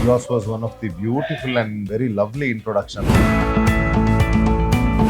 Yours was one of the beautiful and very lovely introduction.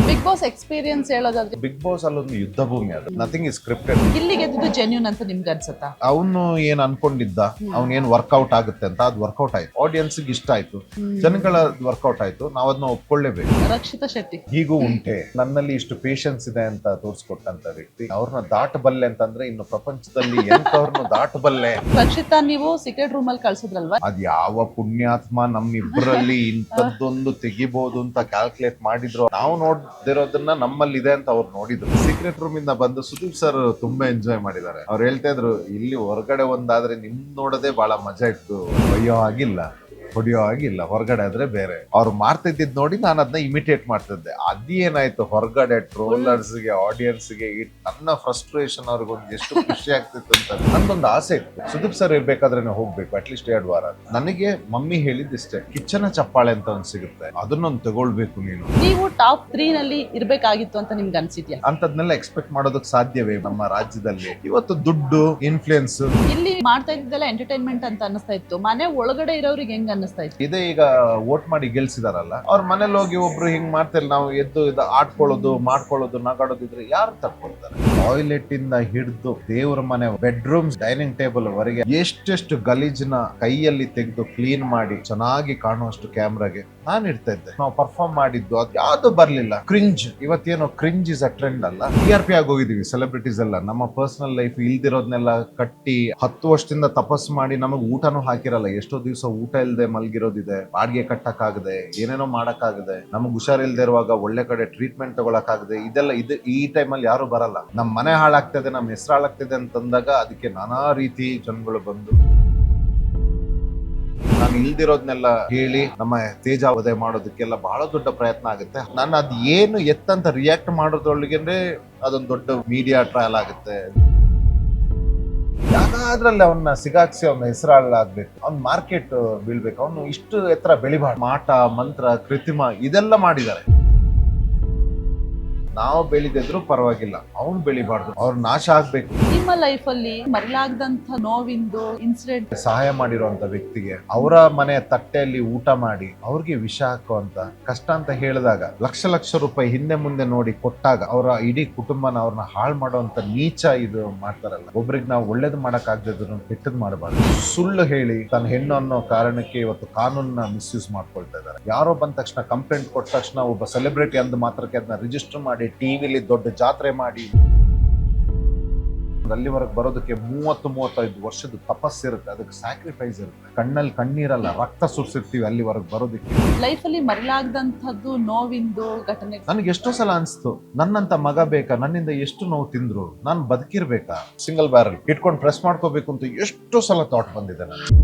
Bigg Boss experience ಹೇಳೋದಾದ್ರೆ ಬಿಗ್ ಬಾಸ್ ಅಲ್ಲೊಂದು ಯುದ್ಧ ಭೂಮಿ ಅದು. Nothing is scripted. ಗಿಲ್ಲಿ ಗೆದ್ದಿದ್ದು ಜೆನ್ಯೂನ್ ಅಂತ ನಿಮ್ಗೆ ಅನ್ಸುತ್ತಾ? ಅವನು ಏನ್ ಅನ್ಕೊಂಡಿದ್ದ, ಅವ್ನ್ ಏನ್ ವರ್ಕೌಟ್ ಆಗುತ್ತೆ ಅಂತ ಅದು ವರ್ಕೌಟ್ ಆಯ್ತು. ಆಡಿಯನ್ಸ್ ಇಷ್ಟ ಆಯ್ತು, ಜನಗಳ ವರ್ಕೌಟ್ ಆಯ್ತು. ನಾವ್ ಅದನ್ನ ಒಪ್ಕೊಳ್ಳೇಬೇಕು. ರಕ್ಷಿತಾ ಶೆಟ್ಟಿ ಹೀಗೂ ಉಂಟೆ, ನನ್ನಲ್ಲಿ ಇಷ್ಟು ಪೇಷನ್ಸ್ ಇದೆ ಅಂತ ತೋರ್ಸ್ಕೊಟ್ಟಂತ ವ್ಯಕ್ತಿ. ಅವ್ರನ್ನ ದಾಟಬಲ್ಲೆ ಅಂತಂದ್ರೆ ಇನ್ನು ಪ್ರಪಂಚದಲ್ಲಿ ಎಂತವ್ರನ್ನ ದಾಟಬಲ್ಲೆ. ರಕ್ಷಿತಾ ನೀವು ಸೀಕ್ರೆಟ್ ರೂಮ್ ಅಲ್ಲಿ ಕಳ್ಸಿದ್ರಲ್ವಾ? ಅದ್ ಯಾವ ಪುಣ್ಯಾತ್ಮ ನಮ್ಮಿಬ್ಬರಲ್ಲಿ ಇಂಥದ್ದೊಂದು ತೆಗಿಬಹುದು ಅಂತ ಕ್ಯಾಲ್ಕುಲೇಟ್ ಮಾಡಿದ್ರು. ನಾವು ನೋಡ್ದಿರೋದನ್ನ ನಮ್ಮಲ್ಲಿ ಇದೆ ಅಂತ ಅವ್ರು ನೋಡಿದ್ರು. ಸೀಕ್ರೆಟ್ ರೂಮ್ ಇಂದ ಬಂದು ಸುದೀಪ್ ಸರ್ ತುಂಬಾ ಎಂಜಾಯ್ ಮಾಡಿದ್ದಾರೆ. ಅವ್ರು ಹೇಳ್ತಾ ಇದ್ರು, ಇಲ್ಲಿ ಹೊರಗಡೆ ಒಂದಾದ್ರೆ ನಿಮ್ ನೋಡೋದೇ ಬಹಳ ಮಜಾ ಇತ್ತು, ಬಯ್ಯೋ ಆಗಿಲ್ಲ, ಹೊಡಿಯೋ ಆಗಿಲ್ಲ. ಹೊರಗಡೆ ಆದ್ರೆ ಬೇರೆ. ಅವ್ರು ಮಾಡ್ತಿದ್ದಿದ್ ನೋಡಿ ನಾನು ಅದನ್ನ ಇಮಿಟೇಟ್ ಮಾಡ್ತಿದ್ದೆ. ಅದೇನಾಯ್ತು, ಹೊರಗಡೆ ಟ್ರೋಲರ್ಸ್ಗೆ, ಆಡಿಯನ್ಸ್ಗೆ ನನ್ನ ಫ್ರಸ್ಟ್ರೇಷನ್ ಅವ್ರಿಗೊಂದು ಎಷ್ಟು ಖುಷಿ ಆಗ್ತಿತ್ತು ಅಂತ ನಂದೊಂದು ಆಸೆ ಇತ್ತು. ಸುದೀಪ್ ಸರ್ ಇರ್ಬೇಕಾದ್ರೆ ಹೋಗ್ಬೇಕು ಅಟ್ಲೀಸ್ಟ್ 2 ವಾರ. ನನಗೆ ಮಮ್ಮಿ ಹೇಳಿದ್ದಿಷ್ಟೇ, ಕಿಚ್ಚನ ಚಪ್ಪಾಳೆ ಅಂತ ಒಂದ್ ಸಿಗುತ್ತೆ, ಅದನ್ನೊಂದು ತಗೊಳ್ಬೇಕು ನೀನು. ನೀವು ಟಾಪ್ 3 ನಲ್ಲಿ ಇರ್ಬೇಕಾಗಿತ್ತು ಅಂತ ನಿಮ್ಗೆ ಅನ್ಸಿದ್ಯಾ? ಅಂತದ್ನೆಲ್ಲ ಎಕ್ಸ್ಪೆಕ್ಟ್ ಮಾಡೋದಕ್ ಸಾಧ್ಯವೇ ನಮ್ಮ ರಾಜ್ಯದಲ್ಲಿ? ಇವತ್ತು ದುಡ್ಡು, ಇನ್ಫ್ಲೂಯೆನ್ಸ್. ಇಲ್ಲಿ ಮಾಡ್ತಾ ಇದ್ದೆಲ್ಲ ಎಂಟರ್ಟೈನ್ಮೆಂಟ್ ಅಂತ ಅನಿಸ್ತಾ ಇತ್ತು. ಮನೆ ಒಳಗಡೆ ಇರೋರಿಗೆ ಹೆಂಗ್ ಅನ್ನಿಸ್ತಾ ಇತ್ತು? ಇದೇ ಈಗ ವೋಟ್ ಮಾಡಿ ಗೆಲ್ಸಿದಾರಲ್ಲ, ಅವ್ರ ಮನೇಲಿ ಹೋಗಿ ಒಬ್ರು ಹಿಂಗ್ ಮಾಡ್ತಾರೆ, ನಾವು ಎದ್ದು ಆಡ್ಕೊಳ್ಳೋದು, ಮಾಡ್ಕೊಳ್ಳೋದು, ನಗಾಡೋದಿದ್ರೆ ಯಾರು ತಕ್ಕೊಳ್ತಾರೆ? ಟಾಯ್ಲೆಟ್ ಇಂದ ಹಿಡಿದು ದೇವ್ರ ಮನೆ, ಬೆಡ್ರೂಮ್ಸ್, ಡೈನಿಂಗ್ ಟೇಬಲ್ ವರೆಗೆ ಎಷ್ಟೆಷ್ಟು ಗಲೀಜ್ನ ಕೈಯಲ್ಲಿ ತೆಗೆದು ಕ್ಲೀನ್ ಮಾಡಿ ಚೆನ್ನಾಗಿ ಕಾಣುವಷ್ಟು ಕ್ಯಾಮ್ರಾಗೆ ನಾನು ಇಡ್ತಾ ಇದ್ದೆ. ನಾವು ಪರ್ಫಾರ್ಮ್ ಮಾಡಿದ್ದು ಅದು ಯಾವ್ದು ಬರ್ಲಿಲ್ಲ. ಕ್ರಿಂಜ್. ಇವತ್ತೇನೋ ಕ್ರಿಂಜ್ ಇಸ್ ಅ ಟ್ರೆಂಡ್ ಅಲ್ಲ, TRP ಆಗೋಗಿದೀವಿ ಸೆಲೆಬ್ರಿಟೀಸ್ ಎಲ್ಲ. ನಮ್ಮ ಪರ್ಸನಲ್ ಲೈಫ್ ಇಲ್ದಿರೋದ್ನೆಲ್ಲ ಕಟ್ಟಿ 10 ವರ್ಷದಿಂದ ತಪಸ್ ಮಾಡಿ ನಮಗ್ ಊಟನೂ ಹಾಕಿರಲ್ಲ. ಎಷ್ಟೋ ದಿವಸ ಊಟ ಇಲ್ದೆ ಮಲ್ಗಿರೋದಿದೆ, ಬಾಡಿಗೆ ಕಟ್ಟಕ್ಕಾಗದೆ, ಏನೇನೋ ಮಾಡಕ್ಕಾಗದೆ, ನಮಗ್ ಹುಷಾರಿಲ್ದೆ ಇರುವಾಗ ಒಳ್ಳೆ ಕಡೆ ಟ್ರೀಟ್ಮೆಂಟ್ ತಗೊಳಕ್ಕಾಗದೆ, ಇದೆಲ್ಲ ಈ ಟೈಮಲ್ಲಿ ಯಾರು ಬರಲ್ಲ. ನಮ್ ಮನೆ ಹಾಳಾಗ್ತದೆ, ನಮ್ ಹೆಸರು ಹಾಳಾಗ್ತದೆ ಅಂತಂದಾಗ ಅದಕ್ಕೆ ನಾನಾ ರೀತಿ ಜನಗಳು ಬಂದು ನಾನು ಇಲ್ದಿರೋದ್ನೆಲ್ಲ ಹೇಳಿ ನಮ್ಮ ತೇಜ ವಧೆ ಮಾಡೋದಕ್ಕೆಲ್ಲ ಬಹಳ ದೊಡ್ಡ ಪ್ರಯತ್ನ ಆಗುತ್ತೆ. ನಾನು ಅದ್ ಏನು ಎತ್ತಂತ ರಿಯಾಕ್ಟ್ ಮಾಡೋದ್ರೊಳಗೆ ಅದೊಂದು ದೊಡ್ಡ ಮೀಡಿಯಾ ಟ್ರಯಲ್ ಆಗುತ್ತೆ. ಯಾಕಾದ್ರಲ್ಲಿ ಅವನ್ನ ಸಿಗಾಕ್ಸಿ ಅವನ ಹೆಸರಾಗ್ಬೇಕು, ಅವ್ನ ಮಾರ್ಕೆಟ್ ಬೀಳ್ಬೇಕು, ಅವನು ಇಷ್ಟು ಎತ್ತರ ಬೆಳಿಬಾರ್ದು. ಮಾಟ ಮಂತ್ರ ಕೃತ್ರಿಮ ಇದೆಲ್ಲ ಮಾಡಿದ್ದಾರೆ. ನಾವು ಬೆಳಿದಿದ್ರು ಪರವಾಗಿಲ್ಲ, ಅವ್ನು ಬೆಳಿಬಾರ್ದು, ಅವ್ರ ನಾಶ ಆಗ್ಬೇಕು. ನಿಮ್ಮ ಲೈಫ್ ಅಲ್ಲಿ ಮರಿಲಾಗದಂತ ನೋವಿಂದು ಇನ್ಸಿಡೆಂಟ್? ಸಹಾಯ ಮಾಡಿರುವಂತ ವ್ಯಕ್ತಿಗೆ ಅವರ ಮನೆ ತಟ್ಟೆಯಲ್ಲಿ ಊಟ ಮಾಡಿ ಅವ್ರಿಗೆ ವಿಷ ಹಾಕುವಂತ ಕಷ್ಟ ಅಂತ ಹೇಳಿದಾಗ, ಲಕ್ಷ ಲಕ್ಷ ರೂಪಾಯಿ ಹಿಂದೆ ಮುಂದೆ ನೋಡಿ ಕೊಟ್ಟಾಗ ಅವರ ಇಡೀ ಕುಟುಂಬನ ಅವ್ರನ್ನ ಹಾಳು ಮಾಡುವಂತ ನೀಚ ಇದು ಮಾಡ್ತಾರಲ್ಲ. ಒಬ್ರಿಗೆ ನಾವು ಒಳ್ಳೇದು ಮಾಡಕ್ ಆಗದಿದ್ರು ಕೆಟ್ಟದ್ ಮಾಡಬಾರ್ದು. ಸುಳ್ಳು ಹೇಳಿ ತನ್ನ ಹೆಣ್ಣು ಅನ್ನೋ ಕಾರಣಕ್ಕೆ ಇವತ್ತು ಕಾನೂನನ್ನ ಮಿಸ್ಯೂಸ್ ಮಾಡ್ಕೊಳ್ತಾ ಇದ್ದಾರೆ. ಯಾರೋ ಬಂದ ತಕ್ಷಣ, ಕಂಪ್ಲೇಂಟ್ ಕೊಟ್ಟ ತಕ್ಷಣ ಒಬ್ಬ ಸೆಲೆಬ್ರಿಟಿ ಅಂದ ಮಾತ್ರಕ್ಕೆ ಅದನ್ನ ರಿಜಿಸ್ಟರ್ ಮಾಡಿ ಟಿವಿಲಿ ದೊಡ್ಡ ಜಾತ್ರೆ ಮಾಡಿ ಅಲ್ಲಿವರೆಗೆ ಬರೋದಕ್ಕೆ 30-35 ವರ್ಷದ ತಪಸ್ಸಿರುತ್ತೆ, ಅದಕ್ಕೆ ಸ್ಯಾಕ್ರಿಫೈಸ್ ಇರುತ್ತೆ. ಕಣ್ಣಲ್ಲಿ ಕಣ್ಣೀರಲ್ಲ, ರಕ್ತ ಸುರಿಸಿರ್ತೀವಿ ಅಲ್ಲಿವರೆಗೆ ಬರೋದಕ್ಕೆ. ಲೈಫ್ ಅಲ್ಲಿ ಮರಿಲಾಗದಂತದ್ದು ನೋವಿಂದು ಘಟನೆ ನನಗೆ ಎಷ್ಟೋ ಸಲ ಅನ್ಸ್ತು, ನನ್ನಂತ ಮಗ ಬೇಕಾ, ನನ್ನಿಂದ ಎಷ್ಟು ನೋವು ತಿಂದ್ರು, ನಾನು ಬದುಕಿರ್ಬೇಕಾ, ಸಿಂಗಲ್ ಬ್ಯಾರಲ್ ಇಟ್ಕೊಂಡು ಪ್ರೆಸ್ ಮಾಡ್ಕೋಬೇಕು ಅಂತ ಎಷ್ಟೋ ಸಲ ಥಾಟ್ ಬಂದಿದೆ ನನಗೆ.